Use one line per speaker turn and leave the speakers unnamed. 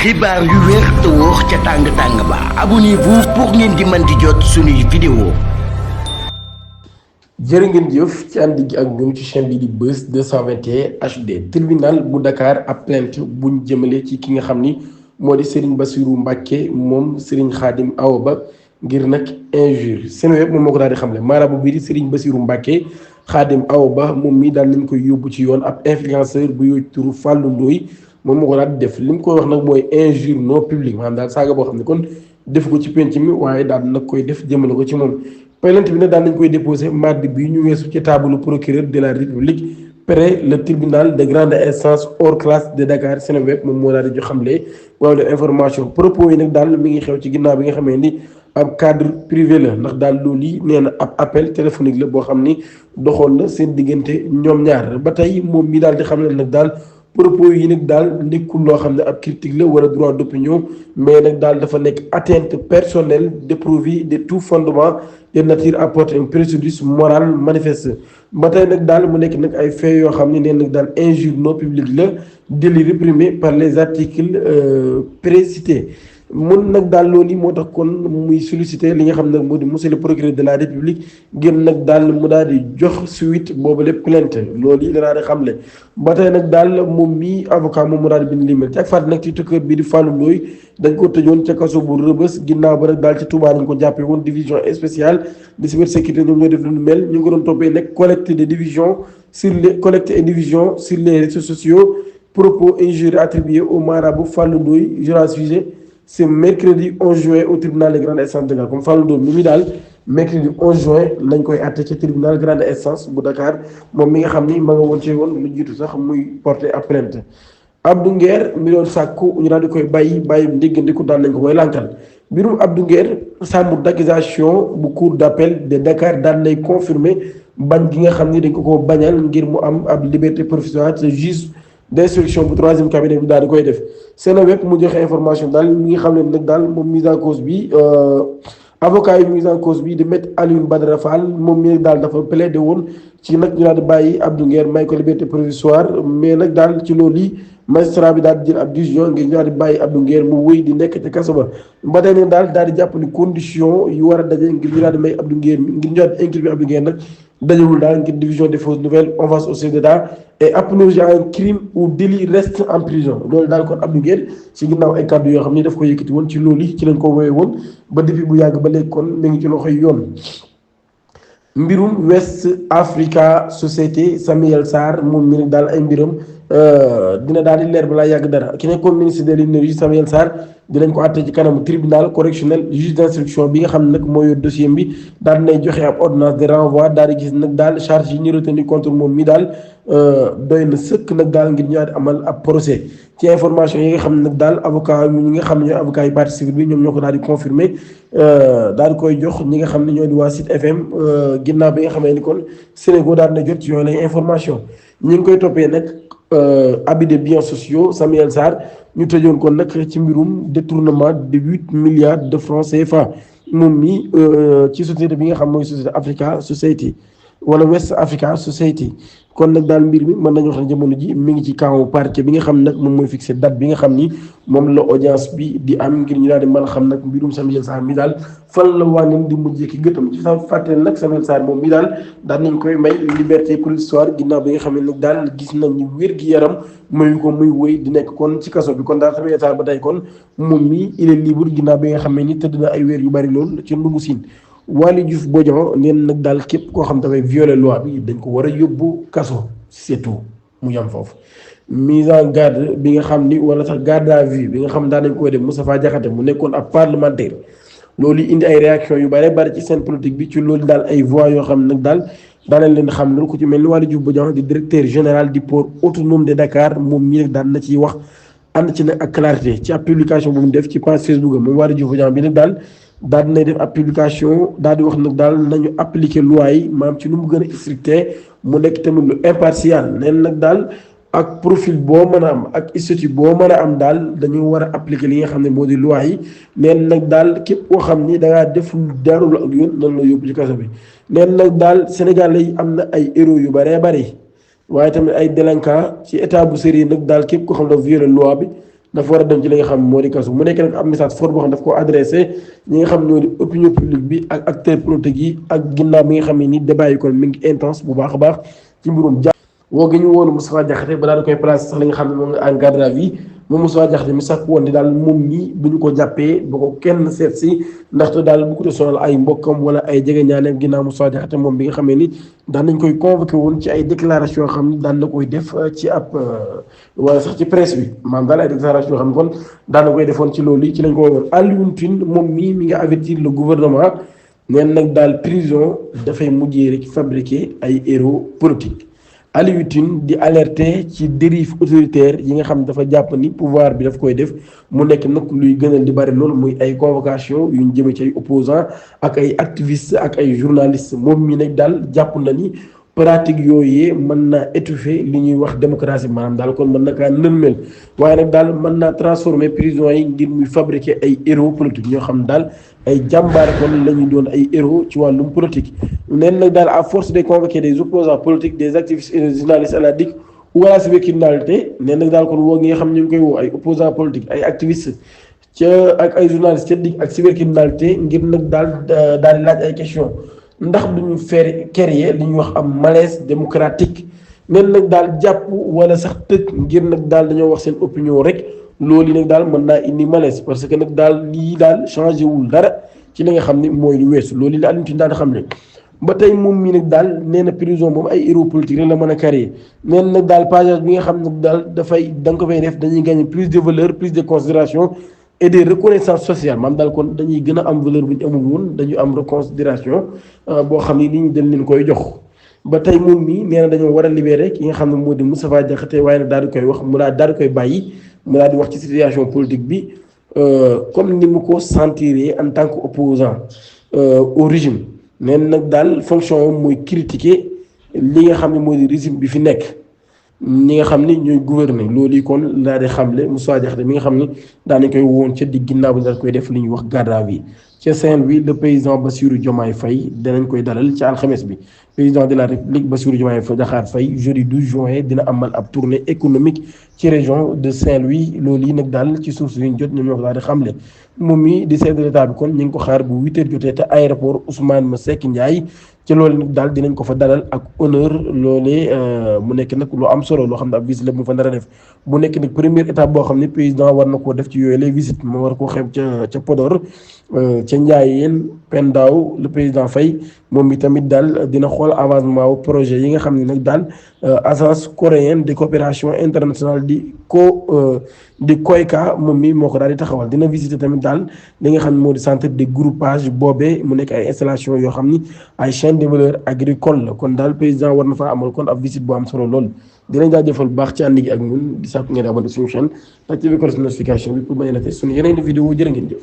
xibaar yu wér te wóor ca tàng-tàng ba abonnez-vous pour ngeen di mën di jot suñuy vidéo.
jërë ngeen jëf ci ànd gi ak ñoom ci chaîne bi di Buzz 221 HD. tribunal bu Dakar ab plainte buñ jëmale ci ki nga xam ni moo di Serigne Bassirou Mbacké moom Serigne Khadim Awa Ba ngir nag injure Seneweb moom moo ko daal di xamle maaraabu bii di Serigne Bassirou Mbacké Khadim Awa Ba moom mii daal nañ koy yóbbu ci yoon ab influenceur bu yooyu turu Fallou Ndoye moom moo ko daal di def li mu koy wax nag mooy injure non publique maanaam daal saaga boo xam ne kon def ko ci penc mi waaye daal nag koy def jëmale ko ci moom. plainte bi nag daal nañ koy déposé mardi bi ñu weesu ci taabalu procureur de la république près le tribunal de grande instance hors classe de Dakar. Seneweb moom moo daal di jox xamle waaw de information propos yi nag daal mi ngi xew ci ginnaaw bi nga xamee ni ab cadre privé la ndax daal loolu yi nee na ab appel téléphonique la boo xam ni doxoon na seen diggante ñoom ñaar ba tey moom mi daal di xam ne nag daal propos yi nag daal nekkul loo xam ne ab critique la wala droit d'opinion mais nag daal dafa nekk atteinte personnelle dépourvue de tout fondement de nature à porter un préjudice moral manifeste. ba tey nag daal mu nekk nag ay faits yoo xam ne neen nag daal injure non publique la délit réprimé par les articles précités. mun nag daal loolu yi moo tax kon muy solliciter li nga xam ne moo di monsieur le procureur de la république ngir nag daal mu daal di jox suite boobu lépp plainte loolu yi la daal di xamle. ba tey nag daal moom mii avocat moom mu daal di bind li mel ci ak fàttali nag ci tukkër bii di Fallou Ndoye dañ ko tëjoon ca kaso bu Rëbës ginnaaw ba nag daal ci Touba nañ ko jàppee woon division spéciale de cybersécurité ñoom ñoo def lu mel ñu ngi ko doon toppee nag collecte de division sur les collecte et division sur les réseaux sociaux propos injurieux attribués au marabout Fallou Ndoye jura sujet. C'est mercredi 11 juin au tribunal de grande instance de Dakar comme Fallou Ndoye mi daal mercredi 11 juin lañ koy àtte ci tribunal grande instance bu Dakar moom mi nga xam ni ma nga woon ci woon lu jiitu sax muy porter ab plainte. Abdou Nguer mi doon sàkku ñu daal di koy bàyyi ndéggandiku daan nañ ko koy lànkal mbirum Abdou Nguer chambre d'accusation bu cour d'appel de Dakar daan nay confirmer bañ gi nga xam ni dañ ko bañal ngir mu am ab liberté provisoire te juge d'instruction bu troisième cabinet bi daal di koy def. Seneweb mu joxe information daal mi nga xam ne nag daal moom mise en cause bi avocat yi mise en cause bi di maître Alioune Badara Fall moom mi daal dafa plaidé woon ci nag ñu daal di bàyyi Abdou Nguer may ko liberté provisoire mais nag daal ci loolu yi magistrat bi daal di jël ab décision ngir ñu daal di bàyyi Abdou Nguer mu wéy di nekk ci kaso ba tey nag daal di jàpp ni condition yu war a daje ngir ñu daal di may Abdou Nguer ngir ñu daal di inculper Abdou Nguer nag dajewul daal ngir division des fausses nouvelles offense au chef d'État et apologie à un crime ou délit reste en prison loolu daal kon Abdou Nguer ci ginnaaw ay kàddu yoo xam ni daf ko yëkkati woon ci loolu yi ci lañ ko woowee woon ba depuis bu yàgg ba léegi kon mi ngi ci loxoy yoon. mbirum West Africa Society Samuel Sarr moom mi nag daal ay mbiram dina daal di leer balaa yàgg dara ki nekkoon ministre de l'énergie Samuel Sarr dinañ ko àtte ci kanamu tribunal correctionnel juge d'instruction bi nga xam ne nag moo yor dossier bi daal dinay joxe ab ordonnance de renvoi daal di gis nag daal charge yi ñu retenu contre moom mi daal doy na sëkk nag daal ngir ñu daal di amal ab procès ci information yi nga xam ne nag daal avocat ñi nga xam ne ñooy avocat yi partie civile bi ñoom ñoo ko daal di confirmer daal di koy jox ñi nga xam ne ñoo di waa Sud FM ginnaaw bi nga xamee ni kon Sénégal daal na jot ci yooyu lay information ñi ngi koy toppee nag abus de biens sociaux Samuel Sarr ñu tëjoon kon nag ci mbirum détournement de 8 milliards de francs CFA moom mi ci société bi nga xam mooy société Africa Society wala West Africa Society kon nag daal mbir mi mën nañu wax ne jamono ji mi ngi ci kaw parquet bi nga xam nag moom mooy fixé date bi nga xam ni moom la audience bi di am ngir ñu daal di mën a xam nag mbirum Samuel Sarr mi daal fan la wàññi di mujjee ki gëtam ci sa fàttali nag Samuel Sarr moom mi daal daan nañ koy may liberté provisoire ginnaaw bi nga xam ne nag daal gis nañ ni wér-gi-yaram mayu ko muy wéy di nekk kon ci kaso bi kon daal Samuel Sarr ba tey kon moom mi il est libre ginnaaw bi nga xam ne ni tëdd na ay weer yu bari lool ci ndungu siin. Waly Diouf Bodian neen nag daal képp koo xam dafay violer loi bi dañ ko war a yóbbu kaso c'est tout mu yam foofu. mise en garde bi nga xam ni wala sax garde à vue bi nga xam daan nañ koy def Moustapha Diakhaté mu nekkoon ab parlementaire loolu indi ay réaction yu bari ci scène politique bi ci loolu daal ay voix yoo xam nag daal daanañ leen xam loolu ku ci mel ni Waly Diouf Bodian di directeur général du port autonome de Dakar moom mii nag daan na ciy wax ànd ci nag ak clarté ci ab publication bu mu def ci page Facebook am moom Waly Diouf Bodian bi nag daal dinay def ab publication daal di wax nag daal nañu appliquer loi yi maam ci nu mu gën a stricté mu nekk tamit lu impartial neen nag daal ak profil boo mën a am ak statut boo mën a am daal dañu war a appliquer li nga xam ne moo di loi yi neen nag daal képp koo xam ni dangaa def daarul ak yoon nan la yóbbu ci kaso bi neen nag daal Sénégal lay am na ay héros yu bëree bëri waaye tamit ay délinquant ci état bu sérieux nag daal képp koo xam ne violé loi bi dafa war a dem ci li nga xam moo di kaso mu nekk nag am message fort boo xam daf ko adressé ñi nga xam ñoo di opinion publique bi ak acteurs politiques yi ak ginnaaw bi nga xam ne ni débat yi kon mi ngi intense bu baax a baax ci mbirum woo gi ñu woonu Moustapha Diakhaté ba daal di koy placé sax li nga xam ne moom nga en garde à vue moom Moustapha Diakhaté mi sax woon ni daal moom ñi bu ñu ko jàppee ba ko kenn seet si ndaxte daal bu ko te sonal ay mbokkam wala ay jege ñaaleem ginnaaw Moustapha Diakhaté moom bi nga xamee ni daan nañ koy convoqué woon ci ay déclaration yoo xam ne daan na koy def ci ab wala sax ci presse bi maanaam daal ay déclaration yoo xam ne kon daan na koy defoon ci loolu ci lañ ko woon Alioune Tine moom mii mi nga avertir le gouvernement neen nag daal prison dafay mujjee rek fabriquer ay héros politiques Alioune Tine di alerter ci dérive autoritaire yi nga xam ne dafa jàpp ni pouvoir bi daf koy def mu nekk nag luy gënal di bari loolu muy ay convocation yu ñu jëmee ci ay opposants ak ay activistes ak ay journalistes moom mi nag daal jàpp na ni pratique yooyu mën naa étouffer li ñuy wax démocratie maanaam daal kon mën na kaa nërmeel waaye nag daal mën naa transformer prison yi ngir muy fabriquer ay héros politiques ñoo xam daal ay jàmbaare kon la ñuy doon ay héros ci wàllum politique. neen nag daal à force de convoquer des opposants politiques des activistes et des journalistes à la DIC ou à la cybercriminalité neen nag daal kon woo ngi nga xam ñu ngi koy woo ay opposants politiques ay activistes ca ak ay journalistes ca DIC ak cybercriminalité ngir nag daal di laaj ay questions. ndax duñu faire créer li ñuy wax am malaise démocratique neen nag daal jàpp wala sax tëj ngir nag daal dañoo wax seen opinion rek loolu yi nag daal mën naa indi malaise parce que nag daal lii daal changé wul dara ci li nga xam ne mooy lu weesu loolu yi la Alioune Tine daal di xam ne ba tey moom mii nag daal nee na prison moom ay héros politique rek la mën a créer neen nag daal page bi nga xam ne daal dafay da nga ko fay def dañuy gagner plus de valeur plus de considération et de reconnaissance sociale maanaam daal kon dañuy gën a am valeur bu ñu amul woon dañu am reconsidération boo xam ni nit ñi dañ leen koy jox ba tey moom mii nee na dañoo war a libérer ki nga xam ne moo di Moustapha Diakhaté waaye nag daal di koy wax mu daal di koy bàyyi mu daal di wax ci situation politique bi comme ni mu ko sentiree en tant que opposant au régime nee na nag daal fonction mooy critiquer li nga xam ne moo di régime bi fi nekk ñi nga xam ni ñooy gouverner loolu yi kon daal di xamle Moustapha Diakhaté mi nga xam ni daan nañ koy woon ca di ginnaaw bi daal koy def li ñuy wax garde à vue ca Saint-Louis le président Bassirou Diomaye Faye danañ koy dalal ci alxames bi président de la République Bassirou Diomaye Diakhar Faye jeudi 12 juin dina amal ab tournée économique ci région de Saint-Louis loolu yi nag daal ci suuf si ñu jot ñoom ñoo ko daal di xamle moom mi di chef de l'état bi kon ñu ngi ko xaar bu 8h jotee te aéroport Ousmane Masseck Ndiaye ci loolu nag daal dinañ ko fa dalal ak honneur loolee mu nekk nag lu am solo loo xam ne ab visite la mu fa nar a def mu nekk nag première étape boo xam ne président war na koo def ci yooyu les visites moo war koo xeeb ca Podor ca Ndiayeen Pendaaw le président Faye moom mi tamit daal dina xool avancement wu projet yi nga xam ne nag daal agence coréenne de coopération internationale di COICA moom mi moo ko daal di taxawal dina visiter tamit daal li nga xam ne moo di centre de groupage boobee mu nekk ay installation yoo xam ni ay chaîne de valeur agricole la kon daal président war na faa amal kon ab visite bu am solo lool dinañ jaajëfal bu baax ci ànd gi ak ñun di sàkku ngeen abonné suñu chaîne activé ko notification bi pour bañ a rater suñu yeneen vidéo jërë ngeen jëf